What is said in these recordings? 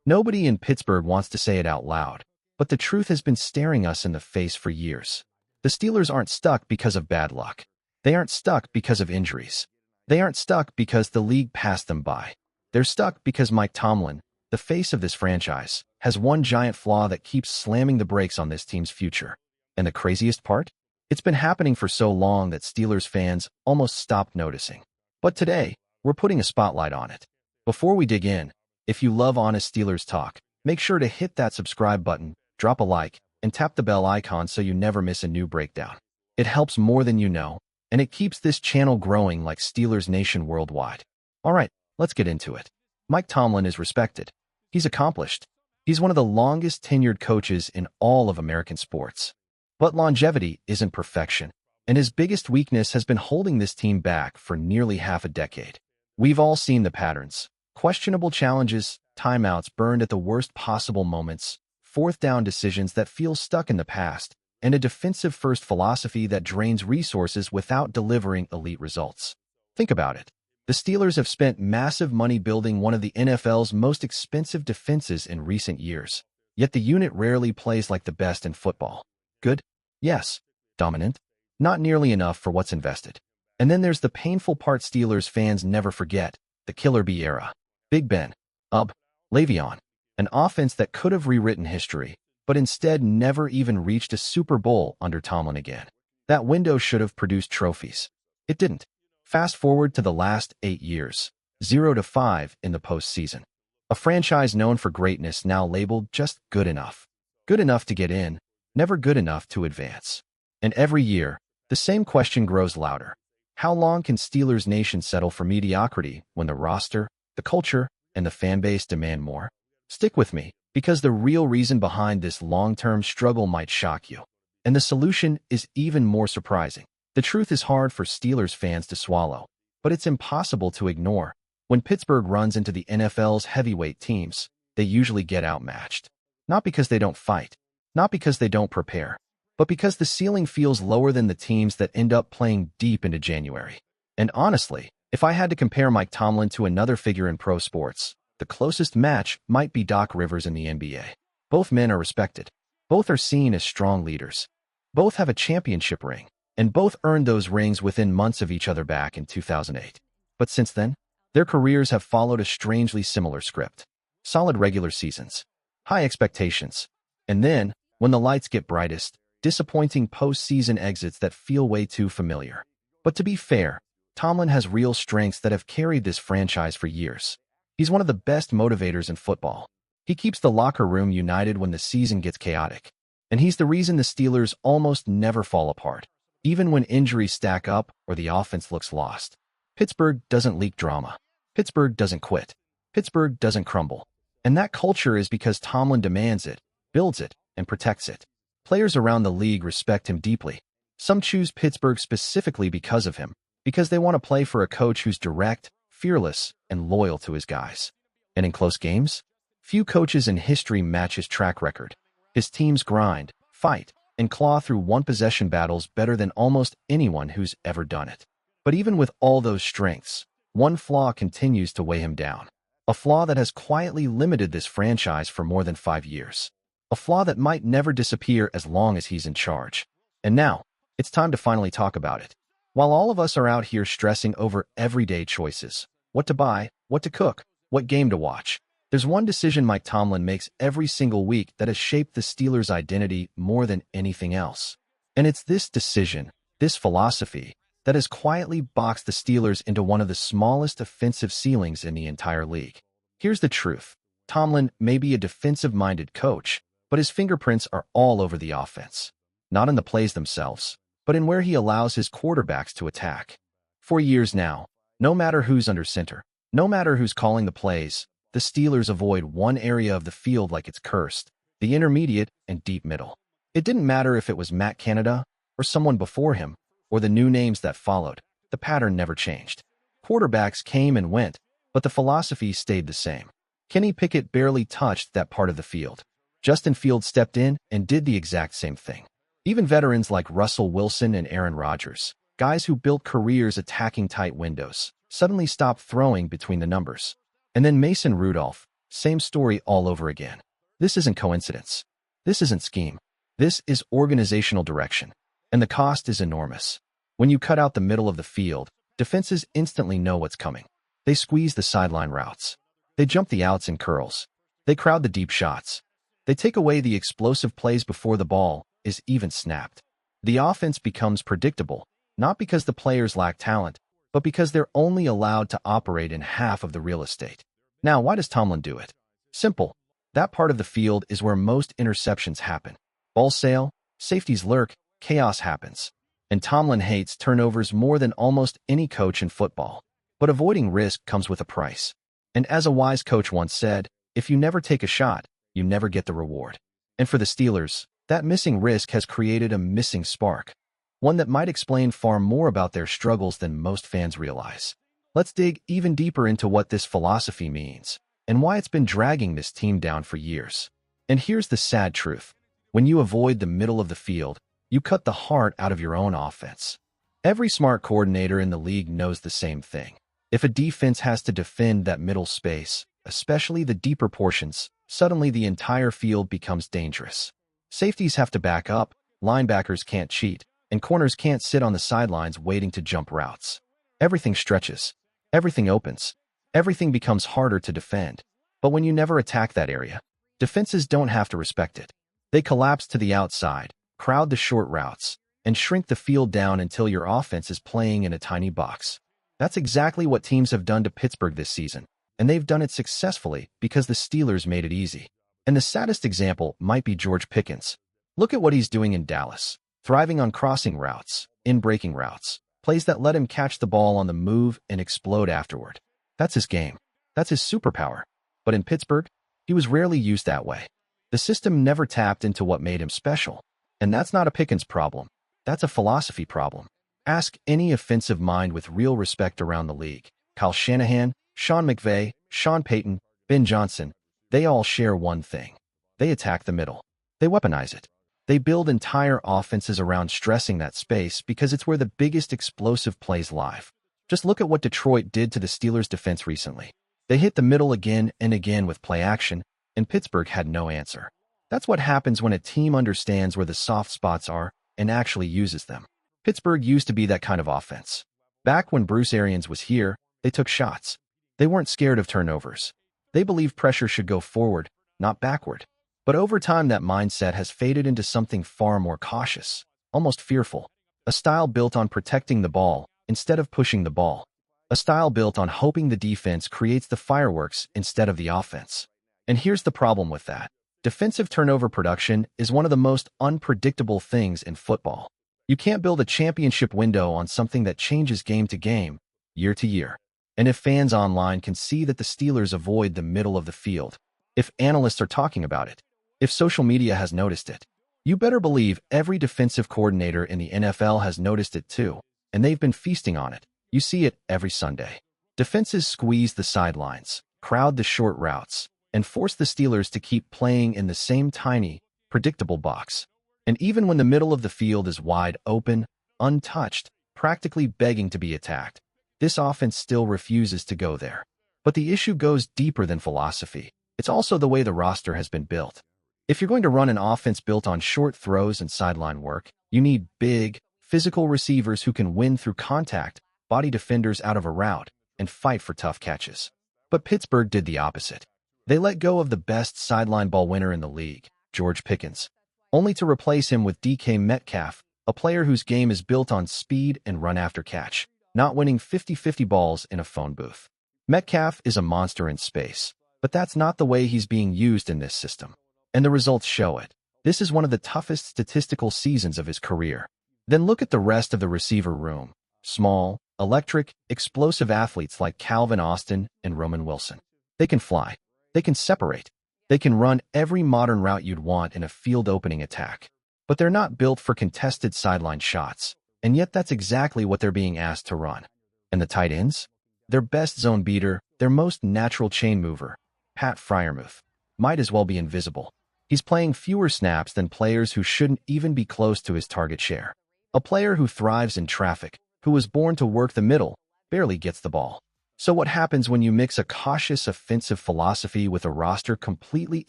Nobody in Pittsburgh wants to say it out loud, but the truth has been staring us in the face for years. The Steelers aren't stuck because of bad luck. They aren't stuck because of injuries. They aren't stuck because the league passed them by. They're stuck because Mike Tomlin, the face of this franchise, has one giant flaw that keeps slamming the brakes on this team's future. And the craziest part? It's been happening for so long that Steelers fans almost stopped noticing. But today, we're putting a spotlight on it. Before we dig in, if you love honest Steelers talk, make sure to hit that subscribe button, drop a like, and tap the bell icon so you never miss a new breakdown. It helps more than you know, and it keeps this channel growing like Steelers Nation worldwide. All right, let's get into it. Mike Tomlin is respected. He's accomplished. He's one of the longest tenured coaches in all of American sports. But longevity isn't perfection, and his biggest weakness has been holding this team back for nearly half a decade. We've all seen the patterns. Questionable challenges, timeouts burned at the worst possible moments, fourth down decisions that feel stuck in the past, and a defensive-first philosophy that drains resources without delivering elite results. Think about it. The Steelers have spent massive money building one of the NFL's most expensive defenses in recent years, yet the unit rarely plays like the best in football. Good? Yes. Dominant? Not nearly enough for what's invested. And then there's the painful part Steelers fans never forget, the Killer Bee era. Big Ben, Le'Veon, an offense that could have rewritten history, but instead never even reached a Super Bowl under Tomlin again. That window should have produced trophies. It didn't. Fast forward to the last 8 years, 0-5 in the postseason. A franchise known for greatness now labeled just good enough. Good enough to get in, never good enough to advance. And every year, the same question grows louder. How long can Steelers Nation settle for mediocrity when the roster, the culture, and the fan base demand more? Stick with me, because the real reason behind this long-term struggle might shock you. And the solution is even more surprising. The truth is hard for Steelers fans to swallow, but it's impossible to ignore. When Pittsburgh runs into the NFL's heavyweight teams, they usually get outmatched. Not because they don't fight, not because they don't prepare, but because the ceiling feels lower than the teams that end up playing deep into January. And honestly, if I had to compare Mike Tomlin to another figure in pro sports, the closest match might be Doc Rivers in the NBA. Both men are respected. Both are seen as strong leaders. Both have a championship ring, and both earned those rings within months of each other back in 2008. But since then, their careers have followed a strangely similar script. Solid regular seasons, high expectations, and then, when the lights get brightest, disappointing postseason exits that feel way too familiar. But to be fair, Tomlin has real strengths that have carried this franchise for years. He's one of the best motivators in football. He keeps the locker room united when the season gets chaotic. And he's the reason the Steelers almost never fall apart, even when injuries stack up or the offense looks lost. Pittsburgh doesn't leak drama. Pittsburgh doesn't quit. Pittsburgh doesn't crumble. And that culture is because Tomlin demands it, builds it, and protects it. Players around the league respect him deeply. Some choose Pittsburgh specifically because of him, because they want to play for a coach who's direct, fearless, and loyal to his guys. And in close games, few coaches in history match his track record. His teams grind, fight, and claw through one-possession battles better than almost anyone who's ever done it. But even with all those strengths, one flaw continues to weigh him down. A flaw that has quietly limited this franchise for more than 5 years. A flaw that might never disappear as long as he's in charge. And now, it's time to finally talk about it. While all of us are out here stressing over everyday choices, what to buy, what to cook, what game to watch, there's one decision Mike Tomlin makes every single week that has shaped the Steelers' identity more than anything else. And it's this decision, this philosophy, that has quietly boxed the Steelers into one of the smallest offensive ceilings in the entire league. Here's the truth. Tomlin may be a defensive-minded coach, but his fingerprints are all over the offense. Not in the plays themselves, but in where he allows his quarterbacks to attack. For years now, no matter who's under center, no matter who's calling the plays, the Steelers avoid one area of the field like it's cursed, the intermediate and deep middle. It didn't matter if it was Matt Canada, or someone before him, or the new names that followed, the pattern never changed. Quarterbacks came and went, but the philosophy stayed the same. Kenny Pickett barely touched that part of the field. Justin Fields stepped in and did the exact same thing. Even veterans like Russell Wilson and Aaron Rodgers, guys who built careers attacking tight windows, suddenly stopped throwing between the numbers. And then Mason Rudolph, Same story all over again. This isn't coincidence. This isn't scheme. This is organizational direction. And the cost is enormous. When you cut out the middle of the field, defenses instantly know what's coming. They squeeze the sideline routes. They jump the outs and curls. They crowd the deep shots. They take away the explosive plays before the ball is even snapped. The offense becomes predictable, not because the players lack talent, but because they're only allowed to operate in half of the real estate. Now, why does Tomlin do it? Simple. That part of the field is where most interceptions happen. Balls sail, safeties lurk, chaos happens. And Tomlin hates turnovers more than almost any coach in football. But avoiding risk comes with a price. And as a wise coach once said, if you never take a shot, you never get the reward. And for the Steelers, that missing risk has created a missing spark. One that might explain far more about their struggles than most fans realize. Let's dig even deeper into what this philosophy means, and why it's been dragging this team down for years. And here's the sad truth. When you avoid the middle of the field, you cut the heart out of your own offense. Every smart coordinator in the league knows the same thing. If a defense has to defend that middle space, especially the deeper portions, suddenly the entire field becomes dangerous. Safeties have to back up, linebackers can't cheat, and corners can't sit on the sidelines waiting to jump routes. Everything stretches. Everything opens. Everything becomes harder to defend. But when you never attack that area, defenses don't have to respect it. They collapse to the outside, crowd the short routes, and shrink the field down until your offense is playing in a tiny box. That's exactly what teams have done to Pittsburgh this season, and they've done it successfully because the Steelers made it easy. And the saddest example might be George Pickens. Look at what he's doing in Dallas, thriving on crossing routes, in-breaking routes, plays that let him catch the ball on the move and explode afterward. That's his game. That's his superpower. But in Pittsburgh, he was rarely used that way. The system never tapped into what made him special. And that's not a Pickens problem. That's a philosophy problem. Ask any offensive mind with real respect around the league. Kyle Shanahan, Sean McVay, Sean Payton, Ben Johnson, they all share one thing. They attack the middle. They weaponize it. They build entire offenses around stressing that space because it's where the biggest explosive plays live. Just look at what Detroit did to the Steelers' defense recently. They hit the middle again and again with play action, and Pittsburgh had no answer. That's what happens when a team understands where the soft spots are and actually uses them. Pittsburgh used to be that kind of offense. Back when Bruce Arians was here, they took shots. They weren't scared of turnovers. They believed pressure should go forward, not backward. But over time, that mindset has faded into something far more cautious, almost fearful. A style built on protecting the ball instead of pushing the ball. A style built on hoping the defense creates the fireworks instead of the offense. And here's the problem with that. Defensive turnover production is one of the most unpredictable things in football. You can't build a championship window on something that changes game to game, year to year. And if fans online can see that the Steelers avoid the middle of the field, if analysts are talking about it, if social media has noticed it, you better believe every defensive coordinator in the NFL has noticed it too, and they've been feasting on it. You see it every Sunday. Defenses squeeze the sidelines, crowd the short routes, and force the Steelers to keep playing in the same tiny, predictable box. And even when the middle of the field is wide open, untouched, practically begging to be attacked, this offense still refuses to go there. But the issue goes deeper than philosophy. It's also the way the roster has been built. If you're going to run an offense built on short throws and sideline work, you need big, physical receivers who can win through contact, body defenders out of a route, and fight for tough catches. But Pittsburgh did the opposite. They let go of the best sideline ball winner in the league, George Pickens, only to replace him with DK Metcalf, a player whose game is built on speed and run after catch, not winning 50-50 balls in a phone booth. Metcalf is a monster in space, but that's not the way he's being used in this system. And the results show it. This is one of the toughest statistical seasons of his career. Then look at the rest of the receiver room. Small, electric, explosive athletes like Calvin Austin and Roman Wilson. They can fly. They can separate. They can run every modern route you'd want in a field-opening attack. But they're not built for contested sideline shots. And yet that's exactly what they're being asked to run. And the tight ends? Their best zone beater, their most natural chain mover, Pat Freiermuth, might as well be invisible. He's playing fewer snaps than players who shouldn't even be close to his target share. A player who thrives in traffic, who was born to work the middle, barely gets the ball. So what happens when you mix a cautious offensive philosophy with a roster completely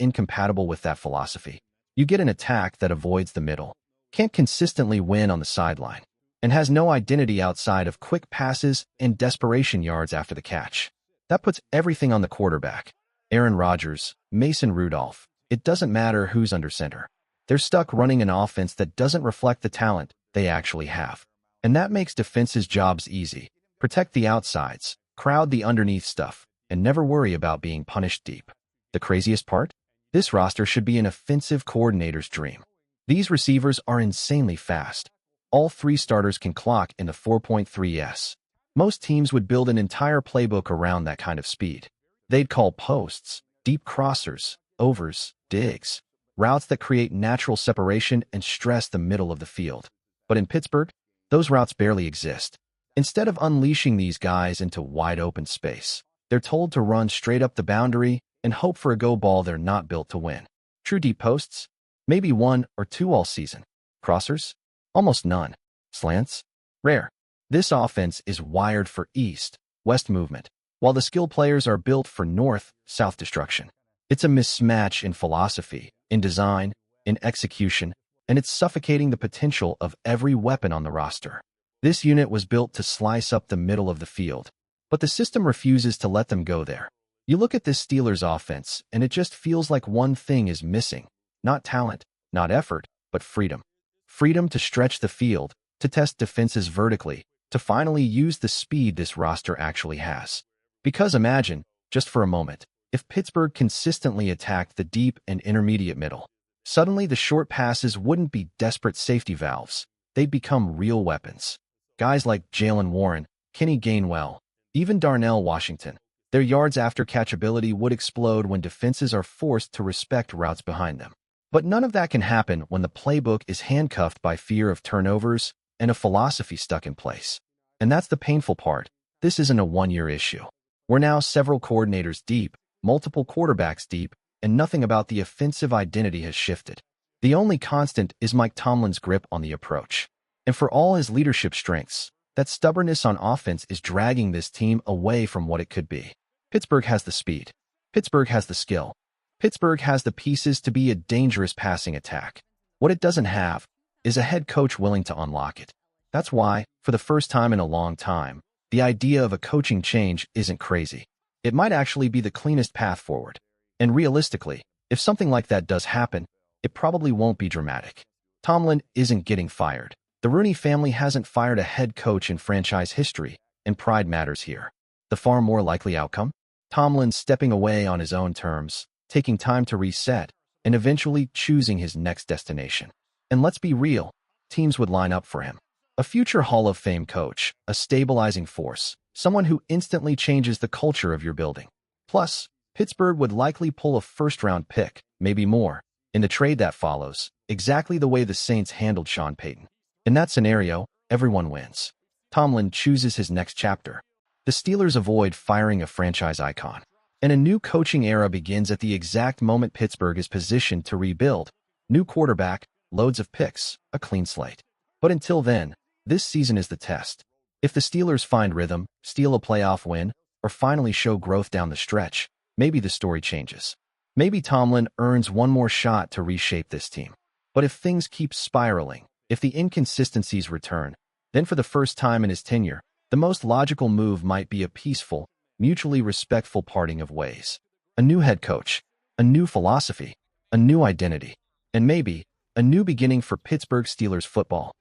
incompatible with that philosophy? You get an attack that avoids the middle, can't consistently win on the sideline, and has no identity outside of quick passes and desperation yards after the catch. That puts everything on the quarterback. Aaron Rodgers, Mason Rudolph. It doesn't matter who's under center. They're stuck running an offense that doesn't reflect the talent they actually have. And that makes defenses' jobs easy. Protect the outsides, crowd the underneath stuff, and never worry about being punished deep. The craziest part? This roster should be an offensive coordinator's dream. These receivers are insanely fast. All three starters can clock in the 4.3s. Most teams would build an entire playbook around that kind of speed. They'd call posts, deep crossers, overs, digs, routes that create natural separation and stress the middle of the field. But in Pittsburgh, those routes barely exist. Instead of unleashing these guys into wide-open space, they're told to run straight up the boundary and hope for a go ball they're not built to win. True deep posts? Maybe one or two all season. Crossers? Almost none. Slants? Rare. This offense is wired for east-west movement, while the skill players are built for north-south destruction. It's a mismatch in philosophy, in design, in execution, and it's suffocating the potential of every weapon on the roster. This unit was built to slice up the middle of the field, but the system refuses to let them go there. You look at this Steelers offense, and it just feels like one thing is missing. Not talent, not effort, but freedom. Freedom to stretch the field, to test defenses vertically, to finally use the speed this roster actually has. Because imagine, just for a moment, if Pittsburgh consistently attacked the deep and intermediate middle. Suddenly the short passes wouldn't be desperate safety valves. They'd become real weapons. Guys like Jalen Warren, Kenny Gainwell, even Darnell Washington. Their yards after catchability would explode when defenses are forced to respect routes behind them. But none of that can happen when the playbook is handcuffed by fear of turnovers and a philosophy stuck in place. And that's the painful part. This isn't a one-year issue. We're now several coordinators deep, multiple quarterbacks deep, and nothing about the offensive identity has shifted. The only constant is Mike Tomlin's grip on the approach. And for all his leadership strengths, that stubbornness on offense is dragging this team away from what it could be. Pittsburgh has the speed. Pittsburgh has the skill. Pittsburgh has the pieces to be a dangerous passing attack. What it doesn't have is a head coach willing to unlock it. That's why, for the first time in a long time, the idea of a coaching change isn't crazy. It might actually be the cleanest path forward. And realistically, if something like that does happen, it probably won't be dramatic. Tomlin isn't getting fired. The Rooney family hasn't fired a head coach in franchise history, and pride matters here. The far more likely outcome? Tomlin stepping away on his own terms, taking time to reset, and eventually choosing his next destination. And let's be real, teams would line up for him. A future Hall of Fame coach, a stabilizing force, someone who instantly changes the culture of your building. Plus, Pittsburgh would likely pull a first-round pick, maybe more, in the trade that follows, exactly the way the Saints handled Sean Payton. In that scenario, everyone wins. Tomlin chooses his next chapter. The Steelers avoid firing a franchise icon. And a new coaching era begins at the exact moment Pittsburgh is positioned to rebuild. New quarterback, loads of picks, a clean slate. But until then, this season is the test. If the Steelers find rhythm, steal a playoff win, or finally show growth down the stretch, maybe the story changes. Maybe Tomlin earns one more shot to reshape this team. But if things keep spiraling, if the inconsistencies return, then for the first time in his tenure, the most logical move might be a peaceful, mutually respectful parting of ways. A new head coach, a new philosophy, a new identity, and maybe a new beginning for Pittsburgh Steelers football.